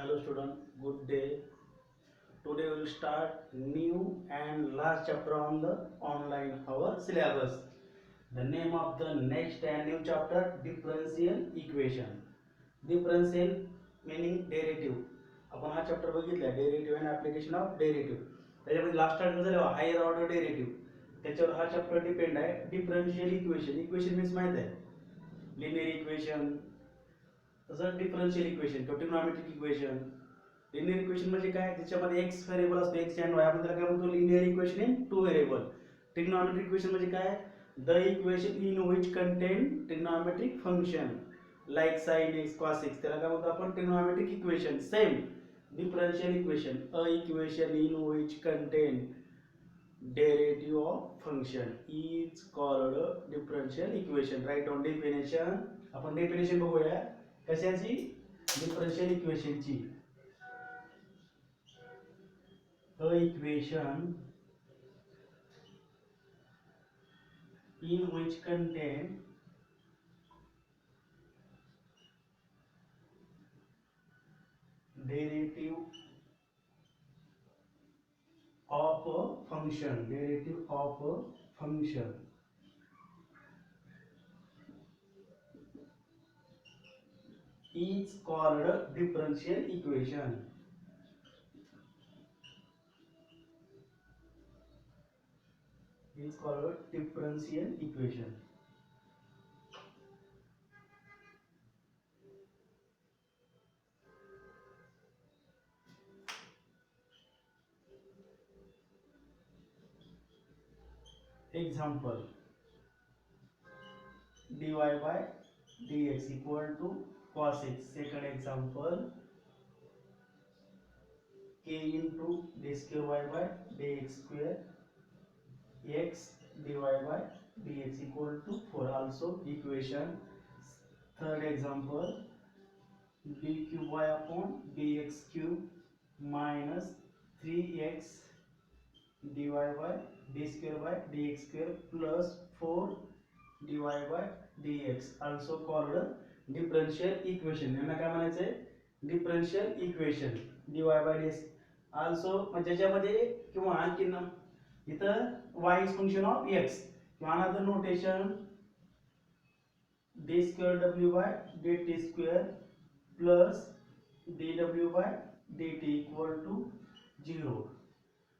Hello student, good day. Today we will start new and last chapter on the online our syllabus. The name of the next and new chapter differential equation. Differential meaning derivative. आपण हा chapter बघितला derivative and application of derivative. त्याच्यामध्ये last time झालं higher order derivative. त्याच्यावर हा chapter depend आहे. Differential equation. Equation means माहित आहे लिनियर इक्वेशन, तसं डिफरन्शियल इक्वेशन किंवा ट्रिग्नोमेट्रिक इक्वेशन. लिनियर इक्वेशन म्हणजे काय, त्याच्यामध्ये एक्स व्हेरिएबल असतो, एक्स अँड वाय. आपण त्याला काय म्हणतो, linear equation in two variable. Trigonometric equation म्हणजे काय, the equation in which contain trigonometric function like sine x cos x, त्याला काय म्हणतो आपण trigonometric equation. Same differential equation, a equation in which contain derivative of function is called differential equation. Write down definition. आपण definition बघूया कशाची, differential इक्वेशनची. A equation in which contain derivative of a function, derivative of a function is called differential equation. Is called differential equation. Example, dy by dx equal to cos x. Second example, k into d square y by dx square x dy by dx equal to 4. Also equation. Third example, d cube y upon dx cube minus 3x dy by d square by dx square plus 4 dy by dx, also called differential equation. यांना काय म्हणायचंय, differential equation. dy by dx also ज्याच्यामध्ये किंवा आणखी इथं y is function of x किंवा another notation d square w by dt square plus dw by dt equal to 0,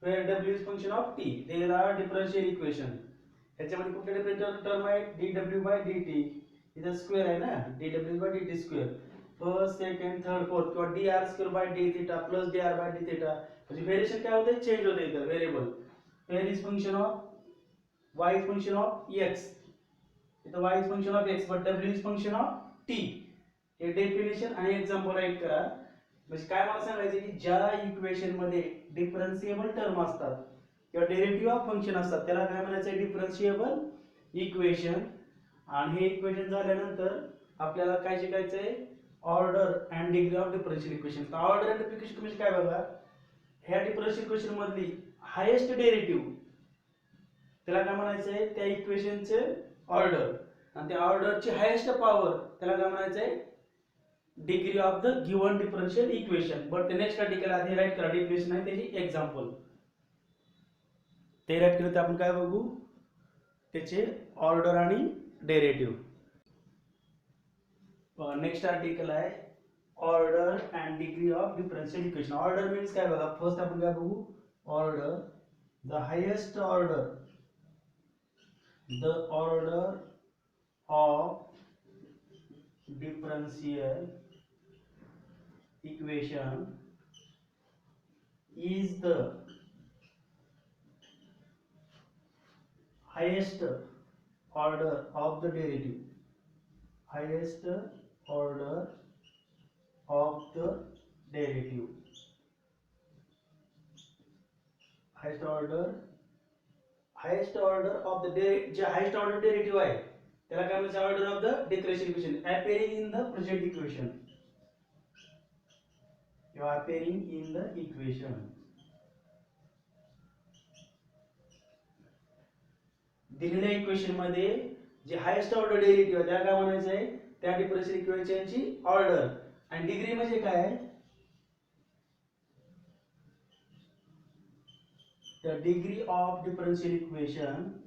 where w is function of t. There are differential equation. ह्याच्यामध्ये कुठले different term आहे, dw by dt इथं square आहे ना, dw by dt square first second third fourth किंवा dr square by d theta plus dr by d theta. म्हणजे variation काय होते, चेंज होते इथं variable. here is function of y is function of x, इथं y is function of x but w is function of t. हे definition आणि example right करा. म्हणजे काय मला सांगायचं की ज्या इक्वेशन मध्ये डिफरन्शिएबल टर्म असतात किंवा डेरिव्हेटिव्ह ऑफ फंक्शन असतात त्याला काय म्हणायचं, डिफरन्शिएबल इक्वेशन. आणि हे इक्वेशन झाल्यानंतर आपल्याला काय शिकायचंय, order and degree of differential equation. Order and differential म्हणजे काय बघा, ह्या डिफरन्शियल इक्वेशन मधली हायेस्ट डेरिव्हेटिव्ह त्याला काय म्हणायचंय, त्या इक्वेशनचे ऑर्डर, आणि त्या ऑर्डरची हायेस्ट पॉवर त्याला काय म्हणायचंय, degree of the given differential equation. But ते नेक्स्ट आर्टिकल आधी राईट करा, डेफिनेशन आहे त्याची एक्झाम्पल ते राईट केलं तर आपण काय बघू, त्याचे ऑर्डर आणि डेरिव्हेटिव्ह. नेक्स्ट आर्टिकल आहे order and degree of differential equation. Order means काय बघा, फर्स्ट आपण काय बघू, order the highest order, the order of differential equation is the highest order of the derivative, highest order of the derivative, highest order of the जे highest order derivative आहे त्याला काय म्हणायचं, order of the differential equation appearing in the present equation किंवा appearing in the equation. दिलेल्या equation मध्ये जे highest order derivative त्याला काय म्हणायचं आहे, त्या डिफरन्शियल इक्वेशनची ऑर्डर. आणि डिग्री म्हणजे काय, the degree of differential equation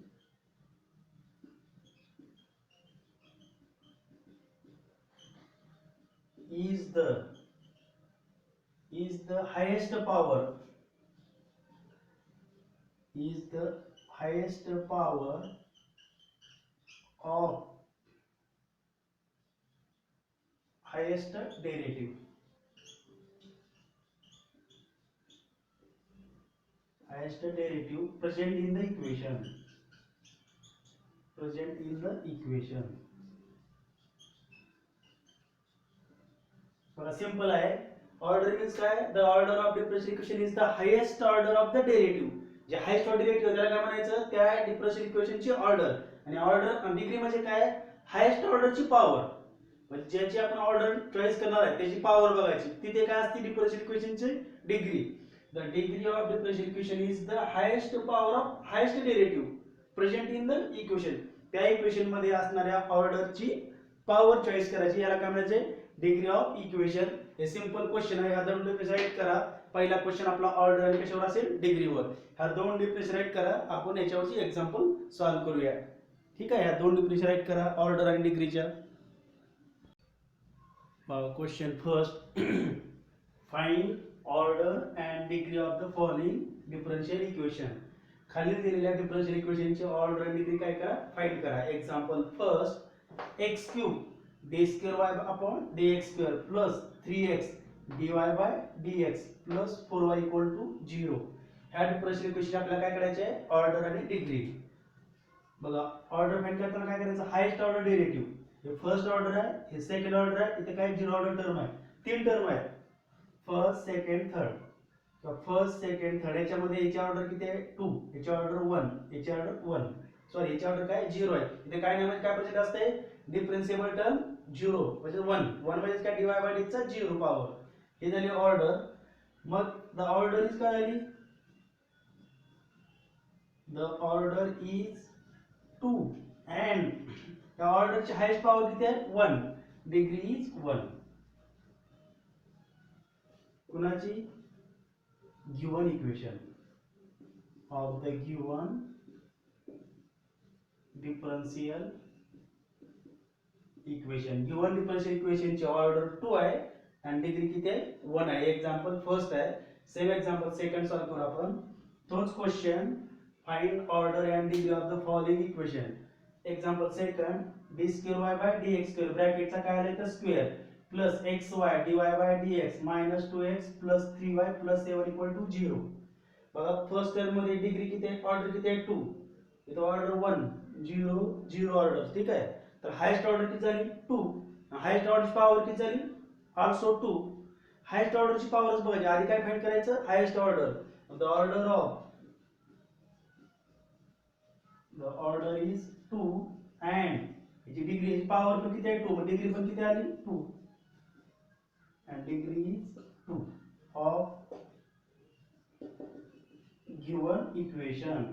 is the highest power of highest derivative present in the equation. बघा सिंपल आहे. ऑर्डर मीन्स काय, the order of differential equation is the highest order of the derivative. जे highest order derivative त्याला काय म्हणायचं, त्या differential इक्वेशनची order. आणि ऑर्डर डिग्री म्हणजे काय, हायेस्ट ऑर्डरची पॉवर. म्हणजे ज्याची आपण ऑर्डर चॉईस करणार आहे त्याची पॉवर बघायची. तिथे काय असते डिफरन्शियल इक्वेशनची degree. The degree of differential equation is the highest power of highest derivative present in the equation. त्या इक्वेशन मध्ये असणाऱ्या ऑर्डरची पॉवर चॉईस करायची, याला काय म्हणायचे, डिग्री ऑफ इक्वेशन. हे सिंपल क्वेश्चन आहे. ह्या दोन डिफरन्शिएट करा. पहिला क्वेश्चन आपला ऑर्डर आणि कशावर असेल, डिग्रीवर. ह्या दोन डिफरन्शिएट करा. आपण याच्यावरची एक्झाम्पल सॉल्व्ह करूया. ठीक आहे. ह्या दोन डिफरन्शिएट करा ऑर्डर आणि डिग्रीच्या. Question first, find order and degree of the following differential equation. खालील दिलेल्या डिफरन्शियल इक्वेशनची ऑर्डर आणि डिग्री काय करा, फाइंड करा. Example first, X cube D square Y upon D x square plus 3x dy by dx plus 4y equal to 0. ह्या differential equation आपल्याला काय करायचे आहे, ऑर्डर आणि डिग्री. बघा ऑर्डर फाइंड करताना काय करायचं, हायेस्ट ऑर्डर डेरिव्हेटिव्ह. हे फर्स्ट ऑर्डर आहे, हे सेकंड ऑर्डर आहे, इथे काय झिरो ऑर्डर टर्म आहे. तीन टर्म आहे, फर्स्ट सेकंड थर्ड. तर फर्स्ट सेकंड थर्ड याच्यामध्ये याची ऑर्डर किती आहे, 2, याची ऑर्डर 1, याची ऑर्डर 1, सॉरी याची ऑर्डर काय 0 आहे. इथे काय नाही, काय प्रेझेंट असते, डिफरन्शिएबल टर्म 0 म्हणजे 1 म्हणजे काय, dy बाय dx चा 0 पॉवर. हे झाली ऑर्डर. मग द ऑर्डर इज काय झाली, द ऑर्डर इज 2 अँड त्या ऑर्डरची हायेस्ट पॉवर किती आहे, 1. Degree is 1. कुणाची, given equation of the given differential equation. Given differential equation ची ऑर्डर 2 आहे आणि डिग्री किती आहे, 1 आहे. एक्झाम्पल फर्स्ट आहे. सेम एक्झाम्पल सेकंड सॉल्व करू आपण. तोच question, find order and degree of the following equation. Example second, d square y by d x square ब्रॅकेटचा काय आलाय तर square plus x y d y by d x minus 2x plus 3y plus 7 equal to 0. बघा first term मध्ये degree किती आहे, order किती आहे 2, इथे ऑर्डर 1 0 0 ऑर्डर. ठीक आहे. तर हायेस्ट ऑर्डर किती झाली 2, हायेस्ट ऑर्डरची पॉवर किती झाली ऑल्सो 2. हायेस्ट ऑर्डरची पॉवरच बघायची. आधी काय फाइंड करायचं, highest order. The order is 2 and याची डिग्री पॉवर पण किती आहे 2, डिग्री पण किती आली 2 and degree is 2 of given equation.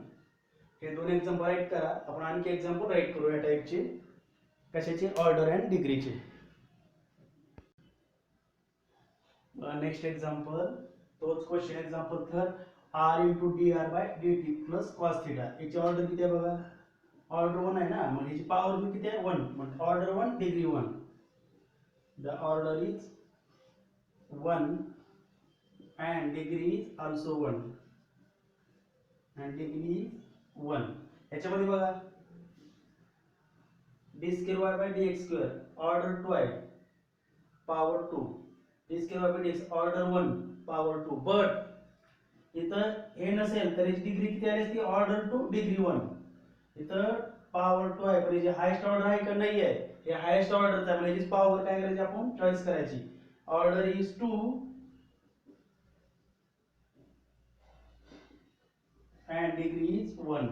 हे दोन एक्झाम्पल राईट करा. आपण आणखी एक्झाम्पल राईट करू या टाइपचे. कशाचे, ऑर्डर अँड डिग्रीचे. नेक्स्ट एक्झाम्पल, तोच question example third, r into D R by D T plus cos theta. याची ऑर्डर किती आहे बघा, ऑर्डर 1 आहे ना, म्हणजे याची पॉवर पण किती आहे 1, म्हणजे order 1 degree 1. The order is 1 and degree is also 1 and degree is 1. याच्यामध्ये बघा D square y by d x square order 2 आहे, power 2. D square y by d x order 1 power 2. But इथं हे नसेल तर याची डिग्री किती आली असती, ऑर्डर 2 डिग्री 1. इथं पॉवर 2 आहे, पण याची हायेस्ट ऑर्डर आहे का नाही आहे, हे हायेस्ट ऑर्डरचा आहे, म्हणजे याची पॉवर काय करायची आपण चॉईस करायची. Order is 2 and degree is 1.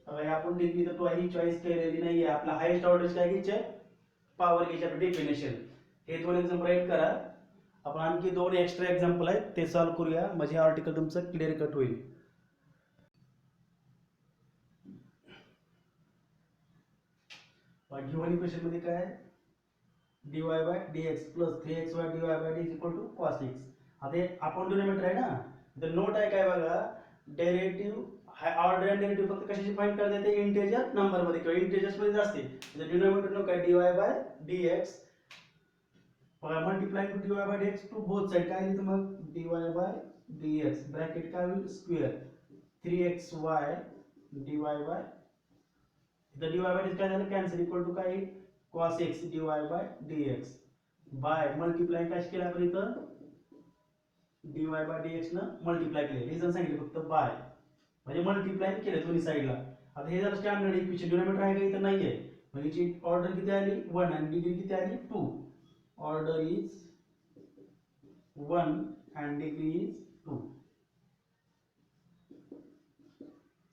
आपण डिग्री तर 2 ही चॉईस केलेली नाहीये. आपला हायेस्ट ऑर्डर काय घ्यायचे, पॉवर घ्यायची आपली डेफिनेशन. हे दोन एक्झाम्पल राईट करा. आपण आणखी दोन एक्स्ट्रा एक्झाम्पल आहेत ते सॉल्व करूया, म्हणजे आर्टिकल तुमचं क्लिअर कट होईल. गिवन इक्वेशन मध्ये काय, dy by dx plus 3xy dy by dx equal to cos x. आता हे अपॉन डिनोमिनेटर आहे ना, तर नोट आहे काय बघा, डेरिव्हेटिव्ह ऑर्डर अँड डेरिव्हेटिव्ह फक्त कशाची फाइंड करता येते, इंटिजर नंबर मध्ये किंवा इंटिजर्स मध्ये असते. म्हणजे डिनॉमिनेटर नो काय dy/dx multiplying to dy/dx to both side काय लिहितो मग dy/dx ब्रॅकेट काय होईल स्क्वेअर 3xy dy/, इथं dy/dx काय झालं कॅन्सल इक्वल टू काय cos x dy/dx by multiply काय केलं आपण इथं dy/dx न मल्टिप्लाय केले, रिझन सांगितले फक्त बाय म्हणजे मल्टिप्लाय केले दोन्ही साइडला. आता हे झालं स्टँडर्ड इक्वेशन, डिनॉमिनेटर आहे का इथं नाहीये, म्हणजे ची ऑर्डर किती आली 1 आणि डिग्री किती आली 2. Order is 1 and degree is 2.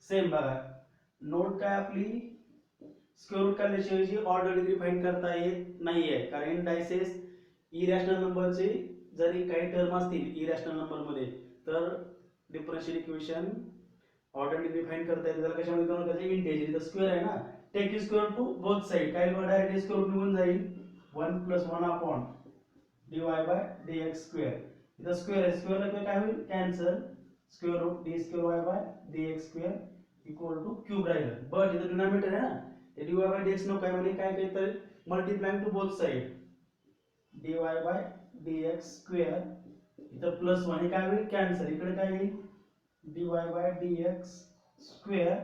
सेम बघा नोट काय आपली स्क्वेअर रूट काढल्याशिवाय ऑर्डर डिग्री फाइंड करता येत नाहीये, कारण इंडायसेस इरॅशनल नंबरचे जरी काही टर्म असतील इरॅशनल नंबर मध्ये तर differential equation order degree find करता येते. त्याला कशामध्ये कन्वर्ट करायचं, इंटिजर इथं स्क्वेअर आहे ना, take square to both side काय डायरेक्टली स्क्वेअर रूट निघून जाईल 1 + 1 अपॉन dy/dx स्क्वेअर. इथं स्क्वेअर आहे, स्क्वेअरला काय होईल cancel, square root d²y/dx square equal to cube राहिलं. बट इथं डिनॉमिनेटर आहे ना, ते dy/dx नको काय म्हणे काय तर multiplying to both side dy/dx square इथं +1 हे काय होईल कॅन्सल, इकडे काय होईल dy/dx स्क्वेअर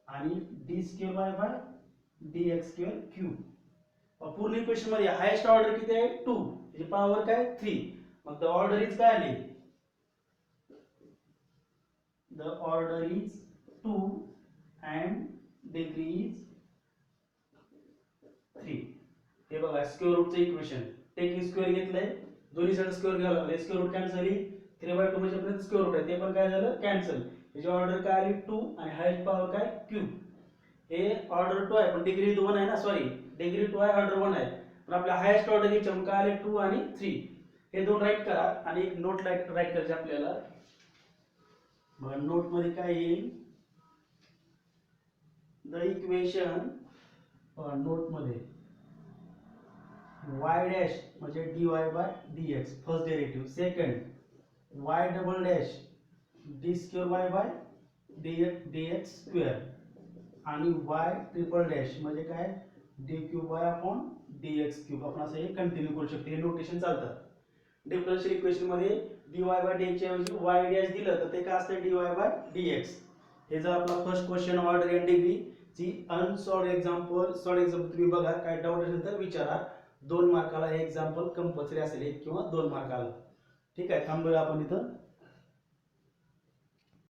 आणि d²y/dx स्क्वेअर क्यूब. पूर्ण इक्वेशन मध्ये हायेस्ट ऑर्डर किती आहे 2, म्हणजे पॉवर काय 3. मग द ऑर्डर इज काय आले, the order is 2 and degree is 3. हे बघा स्क्वेअर रूटचं इक्वेशन, टेक स्क्वेअर घेतलंय दोन्ही साइड स्क्वेअर घ्यावं लागले, स्क्वेअर रूट कॅन्सल झाली 3/2 म्हणजे आपल्याला स्क्वेअर रूट आहे ते पण काय झालं कॅन्सल. याची ऑर्डर काय आली 2 आणि हायेस्ट पॉवर काय क्यूब. हे ऑर्डर 2 आहे पण डिग्री 2 आहे ना, सॉरी डिग्री 2 आहे ऑर्डर 1 आहे, पण आपल्या हायेस्ट ऑर्डर घ्यायचे मग काय आले 2 आणि 3. हे दोन राईट करा आणि एक नोट राईट करायचे आपल्याला. मग नोट मध्ये काय येईल, द इक्वेशन नोट मध्ये y डॅश म्हणजे dy/dx first derivative, second y double dash d²y/dx square आणि y ट्रिपल डॅश म्हणजे काय d³ dx³ आपण असं हे कंटिन्यू करू शकतो, हे नोटेशन चालतात. डिफरन्शियल इक्वेशन मध्ये dy/dx च्या ऐवजी y डॅश दिलं तर ते काय असतं dy/dx. हे जर आपला first question order end degree ची अनसॉल्ड एक्झाम्पल तुम्ही बघा, काय डाऊट असेल तर विचारा. 2 मार्काला हे एक्झाम्पल कंपल्सरी असेल, 1 किंवा 2 मार्काला. ठीक आहे, थांबूया आपण इथं.